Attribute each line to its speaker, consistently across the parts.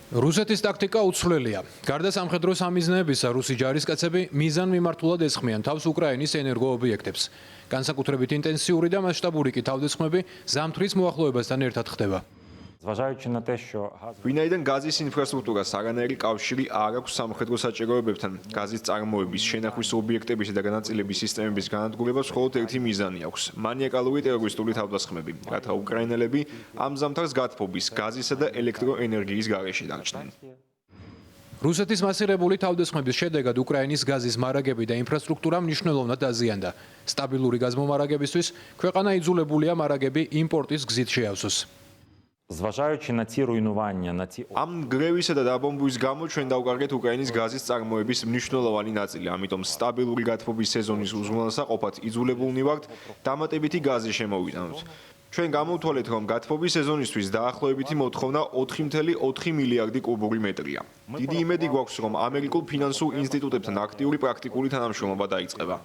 Speaker 1: რუსეთის ტაქტიკა უცვლელია. გარდა სამხედრო სამიზნეებისა, რუსი ჯარისკაცები მიზანმიმართულად ესხმიან თავს უკრაინის ენერგოობიექტებს. განსაკუთრებით ინტენსიური და მასშტაბური კი თავდასხმები ზამთრის მოახლოებასთან ერთად ხდება.
Speaker 2: ვინაიდან გაზის ინფრასტრუქტურას არანაირი კავშირი არ აქვს სამხედრო საჭიროებებთან, გაზის წარმოების, შენახვის ობიექტებისა და განაწილების სისტემების განადგურებას მხოლოდ ერთი მიზანი აქვს: მანიაკალური ტერორისტული თავდასხმები, რათა უკრაინელები ამ ზამთარს გათბობის, გაზისა და ელექტროენერგიის გარეშე დარჩნენ.
Speaker 1: რუსეთის მასირებული თავდასხმების შედეგად უკრაინის გაზის მარაგები და ინფრასტრუქტურა მნიშვნელოვნად დაზიანდა. სტაბილური გაზმომარაგებისთვის ქვეყანა იძულებულია მარაგები იმპორტის გზით შეავსოს.
Speaker 2: ამ გრევისა და დაბომბვის გამო ჩვენ დავკარგეთ უკრაინის გაზის წარმოების მნიშვნელოვანი ნაწილი, ამიტომ სტაბილური გათბობის სეზონის უზრუნველსაყოფად იძულებულნი ვართ დამატებითი გაზი შემოვიტანოთ. ჩვენ გამოვთვალეთ, რომ გათბობის სეზონისთვის დაახლოებითი მოთხოვნა 4.4 მილიარდი კუბური მეტრია. დიდი იმედი გვაქვს, რომ ამერიკულ ფინანსურ ინსტიტუტებთან აქტიური პრაქტიკული თანამშრომლობა დაიწყება.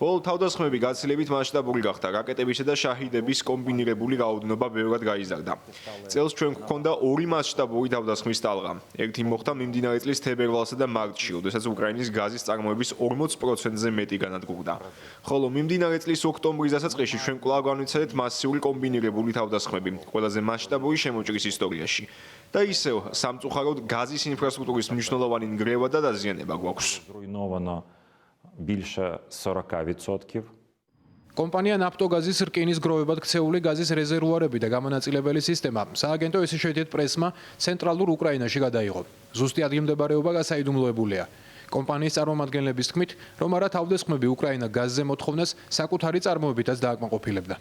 Speaker 2: ბოლო თავდასხმები გაცილებით მასშტაბური გახდა, რაკეტებისა და შაჰიდების კომბინირებული რაოდენობა ბევრად გაიზარდა. წელს ჩვენ გვქონდა ორი მასშტაბური თავდასხმის ტალღა. ერთი მოხდა მიმდინარე წლის თებერვალსა და მარტში, როდესაც უკრაინის გაზის წარმოების 40%-ზე მეტი განადგურდა. ხოლო მიმდინარე წლის ოქტომბრის დასაწყისში ჩვენ კვლავ განვიცადეთ მასიური კომბინირებული თავდასხმები, ყველაზე მასშტაბური შემოჭრის ისტორიაში. და ისევ სამწუხაროდ გაზის ინფრასტრუქტურის მნიშვნელოვანი ნგრევა და დაზიანება გვაქვს.
Speaker 3: Більше 40%.
Speaker 1: კომპანია ნაფტოგაზის რკინის გროვებად ქცეული გაზის რეზერვუარები და გამონაწილებელი სისტემა სააგენტო Associated Press-მა ცენტრალურ უკრაინაში გადაიღო. ზუსტი ადგილმდებარეობა გასაიდუმლოებულია. კომპანიის წარმომადგენლების თქმით, რომ არა თავდასხმები უკრაინა გაზზე მოთხოვნას საკუთარი წარმოებითაც დააკმაყოფილებდა.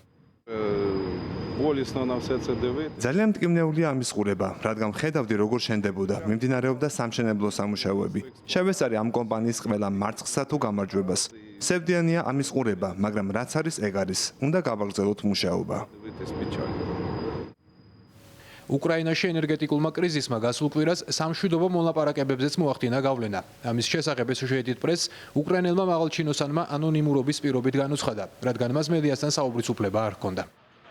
Speaker 4: ძალიან მტკივნეულია ამის ყურება, რადგან ხედავდი როგორ შენდებოდა, მიმდინარეობდა სამშენებლო სამუშაოები. შევეცარი ამ კომპანიის ყველა მარცხსა თუ გამარჯვებას. სევდიანია ამის ყურება, მაგრამ რაც არის ეგ არის, უნდა გავაგრძელოთ მუშაობა.
Speaker 1: უკრაინაში ენერგეტიკულმა კრიზისმა გასულ კვირას სამშვიდობო მოლაპარაკებებზეც მოახდინა გავლენა. ამის შესახებ Associated Press უკრაინელმა მაღალჩინოსანმა ანონიმურობის პირობით განუცხადა, რადგან მას მედიასთან საუბრის უფლება არ ჰქონდა.